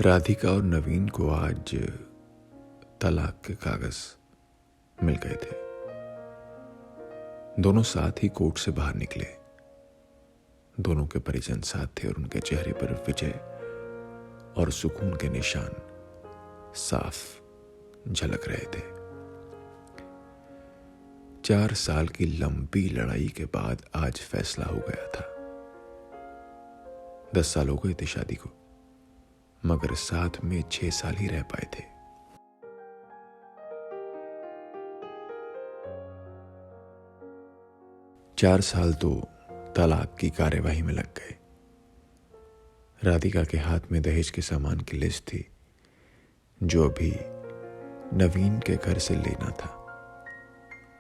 राधिका और नवीन को आज तलाक के कागज मिल गए थे। दोनों साथ ही कोर्ट से बाहर निकले। दोनों के परिजन साथ थे और उनके चेहरे पर विजय और सुकून के निशान साफ झलक रहे थे। 4 साल की लंबी लड़ाई के बाद आज फैसला हो गया था। 10 साल हो गए थे शादी को, मगर साथ में 6 साल ही रह पाए थे। चार साल तो तलाक की कार्यवाही में लग गए। राधिका के हाथ में दहेज के सामान की लिस्ट थी जो अभी नवीन के घर से लेना था,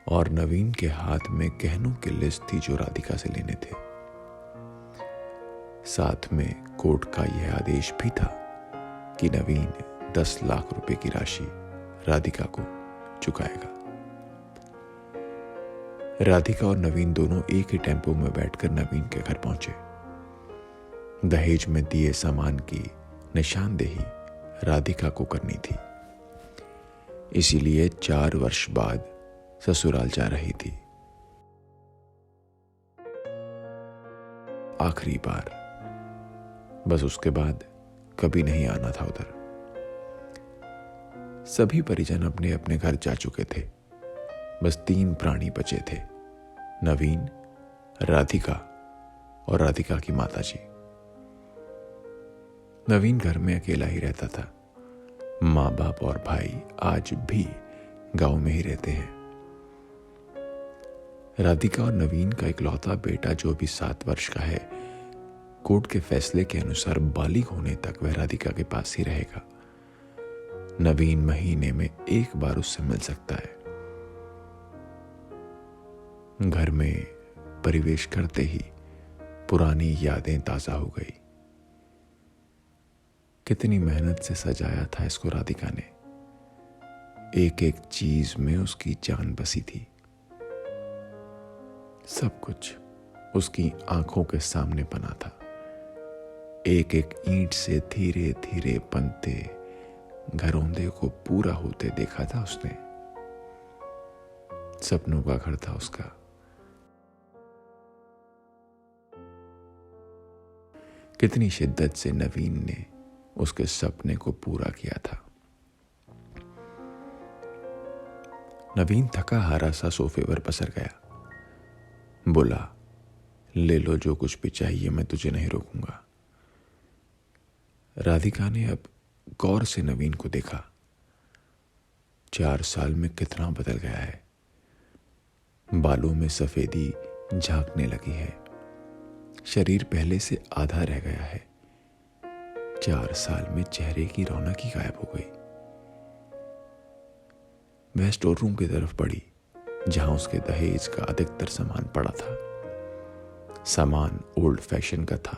और नवीन के हाथ में गहनों की लिस्ट थी जो राधिका से लेने थे। साथ में कोर्ट का यह आदेश भी था कि नवीन 10 लाख रुपए की राशि राधिका को चुकाएगा। राधिका और नवीन दोनों एक ही टेम्पो में बैठकर नवीन के घर पहुंचे। दहेज में दिए सामान की निशानदेही राधिका को करनी थी, इसीलिए 4 वर्ष बाद ससुराल जा रही थी। आखिरी बार, बस उसके बाद कभी नहीं आना था उधर। सभी परिजन अपने अपने घर जा चुके थे। बस 3 प्राणी बचे थे, नवीन, राधिका और राधिका की माताजी। नवीन घर में अकेला ही रहता था। माँ बाप और भाई आज भी गांव में ही रहते हैं। राधिका और नवीन का इकलौता बेटा जो अभी 7 वर्ष का है, कोर्ट के फैसले के अनुसार बालिग होने तक वह राधिका के पास ही रहेगा। नवीन महीने में 1 बार उससे मिल सकता है। घर में प्रवेश करते ही पुरानी यादें ताजा हो गई। कितनी मेहनत से सजाया था इसको राधिका ने। एक एक चीज में उसकी जान बसी थी। सब कुछ उसकी आंखों के सामने बना था। एक एक ईंट से धीरे धीरे बनते घरौंदे को पूरा होते देखा था उसने। सपनों का घर था उसका। कितनी शिद्दत से नवीन ने उसके सपने को पूरा किया था। नवीन थका हारा सा सोफे पर पसर गया। बोला, ले लो जो कुछ भी चाहिए, मैं तुझे नहीं रोकूंगा। राधिका ने अब गौर से नवीन को देखा। 4 साल में कितना बदल गया है। बालों में सफेदी झांकने लगी है। शरीर पहले से आधा रह गया है। 4 साल में चेहरे की रौनक ही गायब हो गई। वह स्टोर रूम की तरफ बढ़ी जहां उसके दहेज का अधिकतर सामान पड़ा था। सामान ओल्ड फैशन का था,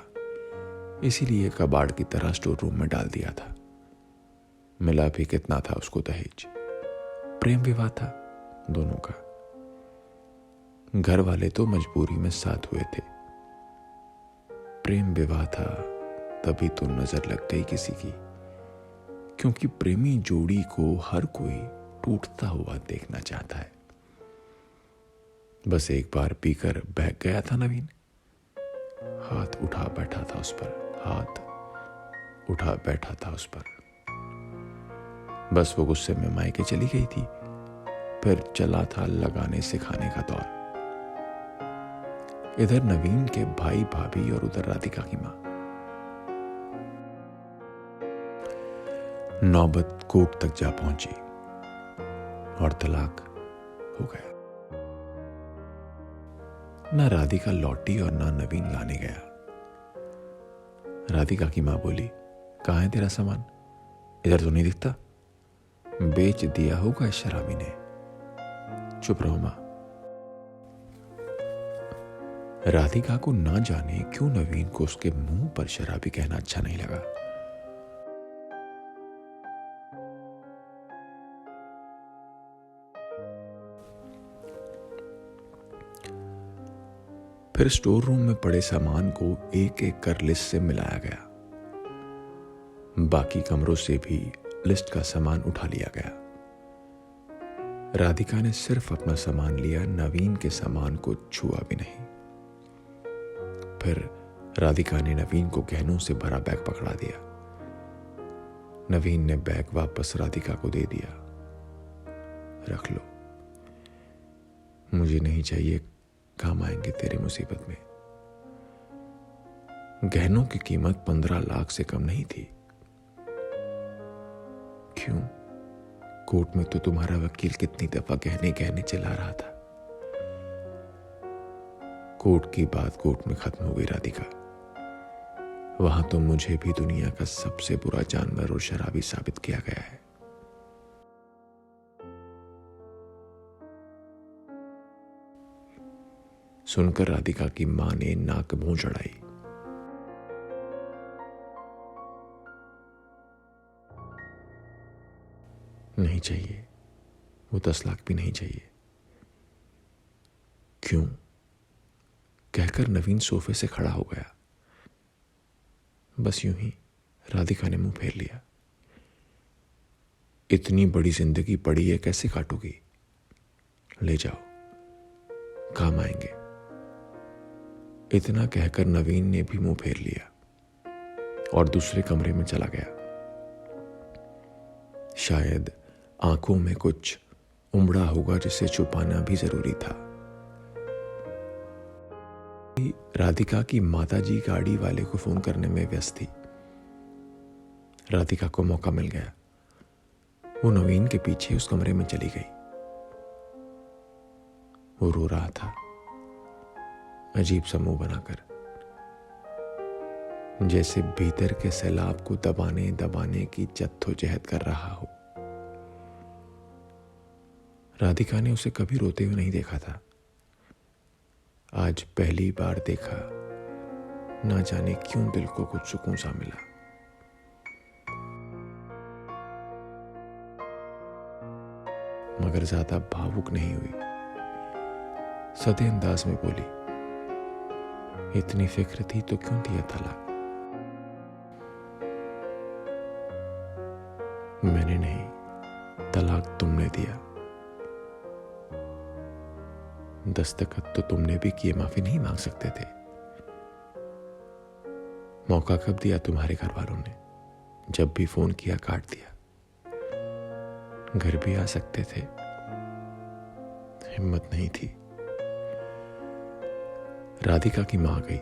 इसीलिए कबाड़ की तरह स्टोर रूम में डाल दिया था। मिला भी कितना था उसको दहेज। प्रेम विवाह था दोनों का। घर वाले तो मजबूरी में साथ हुए थे। प्रेम विवाह था तभी तो नजर लग गई किसी की, क्योंकि प्रेमी जोड़ी को हर कोई टूटता हुआ देखना चाहता है। बस एक बार पीकर बहक गया था नवीन। हाथ उठा बैठा था उस पर, हाथ उठा बैठा था उस पर। बस वो गुस्से में मायके चली गई थी। फिर चला था लगाने सिखाने का दौर। इधर नवीन के भाई भाभी और उधर राधिका की मां। नौबत कोर्ट तक जा पहुंची और तलाक हो गया। ना राधिका लौटी और ना नवीन लाने गया। राधिका की मां बोली, कहां है तेरा सामान? इधर तो नहीं दिखता। बेच दिया होगा इस शराबी ने। चुप रहो मां। राधिका को ना जाने क्यों नवीन को उसके मुंह पर शराबी कहना अच्छा नहीं लगा। फिर स्टोर रूम में पड़े सामान को एक एक कर लिस्ट से मिलाया गया। बाकी कमरों से भी लिस्ट का सामान उठा लिया गया। राधिका ने सिर्फ अपना सामान लिया, नवीन के सामान को छुआ भी नहीं। फिर राधिका ने नवीन को गहनों से भरा बैग पकड़ा दिया। नवीन ने बैग वापस राधिका को दे दिया। रख लो, मुझे नहीं चाहिए, काम आएंगे तेरी मुसीबत में। गहनों की कीमत 15 लाख से कम नहीं थी। क्यों? कोर्ट में तो तुम्हारा वकील कितनी दफा गहने गहने चिल्ला रहा था। कोर्ट की बात कोर्ट में खत्म हो गई राधिका। वहां तो मुझे भी दुनिया का सबसे बुरा जानवर और शराबी साबित किया गया है। सुनकर राधिका की मां ने नाक मुंह चढ़ाई। नहीं चाहिए, वो 10 लाख भी नहीं चाहिए। क्यों? कहकर नवीन सोफे से खड़ा हो गया। बस यूं ही राधिका ने मुंह फेर लिया। इतनी बड़ी जिंदगी पड़ी है, कैसे काटोगी? ले जाओ, काम आएंगे। इतना कहकर नवीन ने भी मुंह फेर लिया और दूसरे कमरे में चला गया। शायद आंखों में कुछ उमड़ा होगा जिसे छुपाना भी जरूरी था। राधिका की माताजी गाड़ी वाले को फोन करने में व्यस्त थी। राधिका को मौका मिल गया। वो नवीन के पीछे उस कमरे में चली गई। वो रो रहा था, अजीब सा मुंह बनाकर, जैसे भीतर के सैलाब को दबाने दबाने की जद्दोजहद कर रहा हो। राधिका ने उसे कभी रोते हुए नहीं देखा था। आज पहली बार देखा। ना जाने क्यों दिल को कुछ सुकून सा मिला। मगर ज्यादा भावुक नहीं हुई। सधे अंदाज में बोली, इतनी फिक्र थी तो क्यों दिया तलाक? मैंने नहीं, तलाक तुमने दिया। दस्तखत तो तुमने भी किए, माफी नहीं मांग सकते थे। मौका कब दिया तुम्हारे घर वालों ने? जब भी फोन किया काट दिया। घर भी आ सकते थे, हिम्मत नहीं थी। राधिका की मां गई।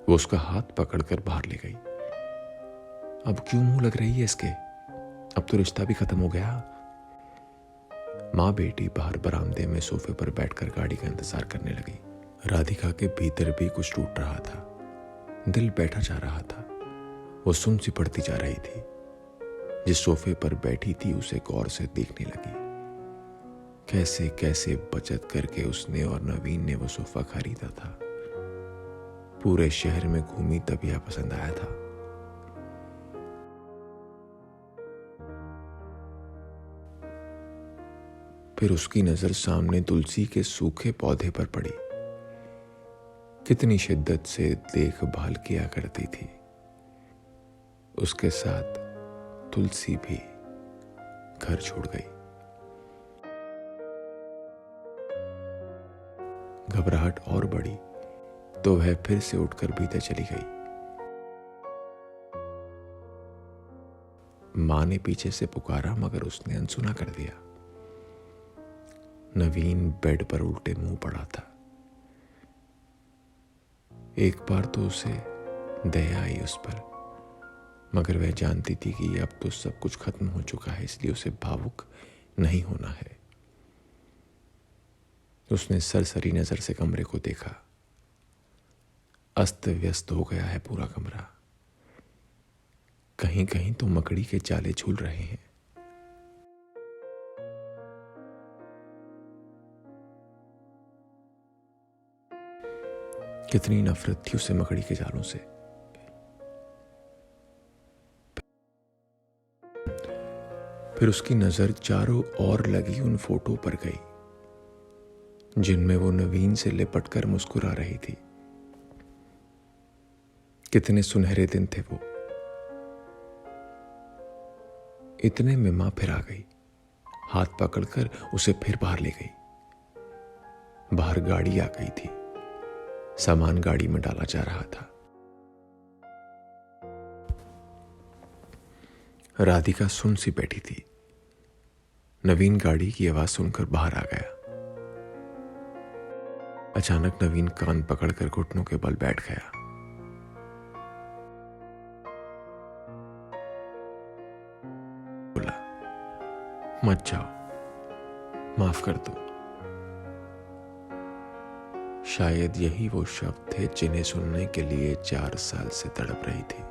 वो उसका हाथ पकड़कर बाहर ले गई। अब क्यों मुंह लग रही है इसके? अब तो रिश्ता भी खत्म हो गया। मां बेटी बाहर बरामदे में सोफे पर बैठकर गाड़ी का इंतजार करने लगी। राधिका के भीतर भी कुछ टूट रहा था। दिल बैठा जा रहा था। वो सुन सी पड़ती जा रही थी। जिस सोफे पर बैठी थी उसे गौर से देखने लगी। कैसे कैसे बचत करके उसने और नवीन ने वो सोफा खरीदा था। पूरे शहर में घूमी तब यह पसंद आया था। फिर उसकी नजर सामने तुलसी के सूखे पौधे पर पड़ी। कितनी शिद्दत से देखभाल किया करती थी। उसके साथ तुलसी भी घर छोड़ गई। घबराहट और बढ़ी तो वह फिर से उठकर भीतर चली गई। मां ने पीछे से पुकारा मगर उसने अनसुना कर दिया। नवीन बेड पर उल्टे मुंह पड़ा था। एक बार तो उसे दया आई उस पर, मगर वह जानती थी कि अब तो सब कुछ खत्म हो चुका है, इसलिए उसे भावुक नहीं होना है। उसने सरसरी नजर से कमरे को देखा। अस्त व्यस्त हो गया है पूरा कमरा। कहीं कहीं तो मकड़ी के जाले झूल रहे हैं। कितनी नफरत थी उसे मकड़ी के जालों से। फिर उसकी नजर चारों ओर लगी उन फोटो पर गई जिनमें वो नवीन से लिपटकर मुस्कुरा रही थी। कितने सुनहरे दिन थे वो। इतने में मां फिर आ गई, हाथ पकड़कर उसे फिर बाहर ले गई। बाहर गाड़ी आ गई थी, सामान गाड़ी में डाला जा रहा था। राधिका सुन सी बैठी थी। नवीन गाड़ी की आवाज सुनकर बाहर आ गया। अचानक नवीन कान पकड़कर घुटनों के बल बैठ गया। बोला, मत जाओ, माफ कर दो। शायद यही वो शब्द थे जिन्हें सुनने के लिए 4 साल से तड़प रही थी।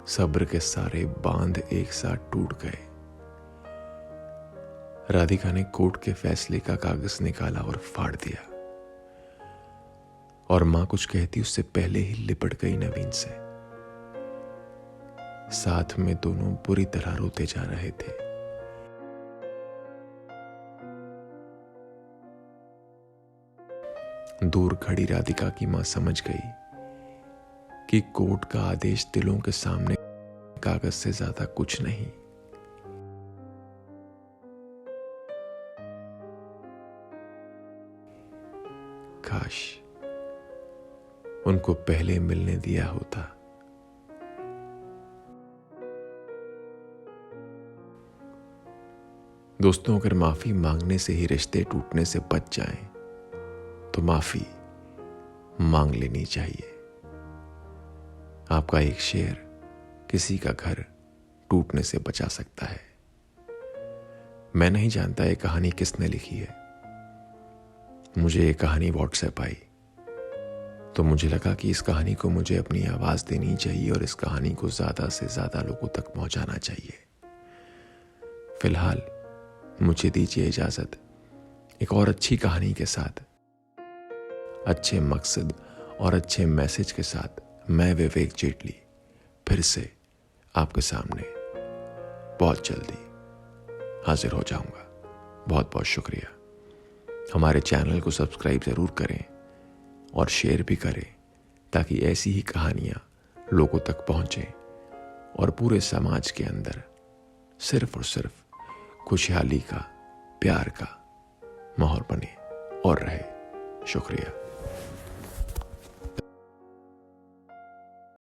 सब्र के सारे बांध एक साथ टूट गए। राधिका ने कोर्ट के फैसले का कागज निकाला और फाड़ दिया, और मां कुछ कहती उससे पहले ही लिपट गई नवीन से। साथ में दोनों बुरी तरह रोते जा रहे थे। दूर खड़ी राधिका की मां समझ गई कि कोर्ट का आदेश दिलों के सामने कागज से ज्यादा कुछ नहीं। काश उनको पहले मिलने दिया होता। दोस्तों, अगर माफी मांगने से ही रिश्ते टूटने से बच जाएं, तो माफी मांग लेनी चाहिए। आपका एक शेर किसी का घर टूटने से बचा सकता है। मैं नहीं जानता ये कहानी किसने लिखी है। मुझे ये कहानी व्हाट्सएप आई तो मुझे लगा कि इस कहानी को मुझे अपनी आवाज देनी चाहिए और इस कहानी को ज्यादा से ज्यादा लोगों तक पहुंचाना चाहिए। फिलहाल मुझे दीजिए इजाजत एक और अच्छी कहानी के साथ, अच्छे मकसद और अच्छे मैसेज के साथ। मैं विवेक जेटली फिर से आपके सामने बहुत जल्दी हाजिर हो जाऊंगा। बहुत बहुत शुक्रिया। हमारे चैनल को सब्सक्राइब जरूर करें और शेयर भी करें, ताकि ऐसी ही कहानियां लोगों तक पहुंचे और पूरे समाज के अंदर सिर्फ और सिर्फ खुशहाली का, प्यार का माहौल बने और रहे। शुक्रिया।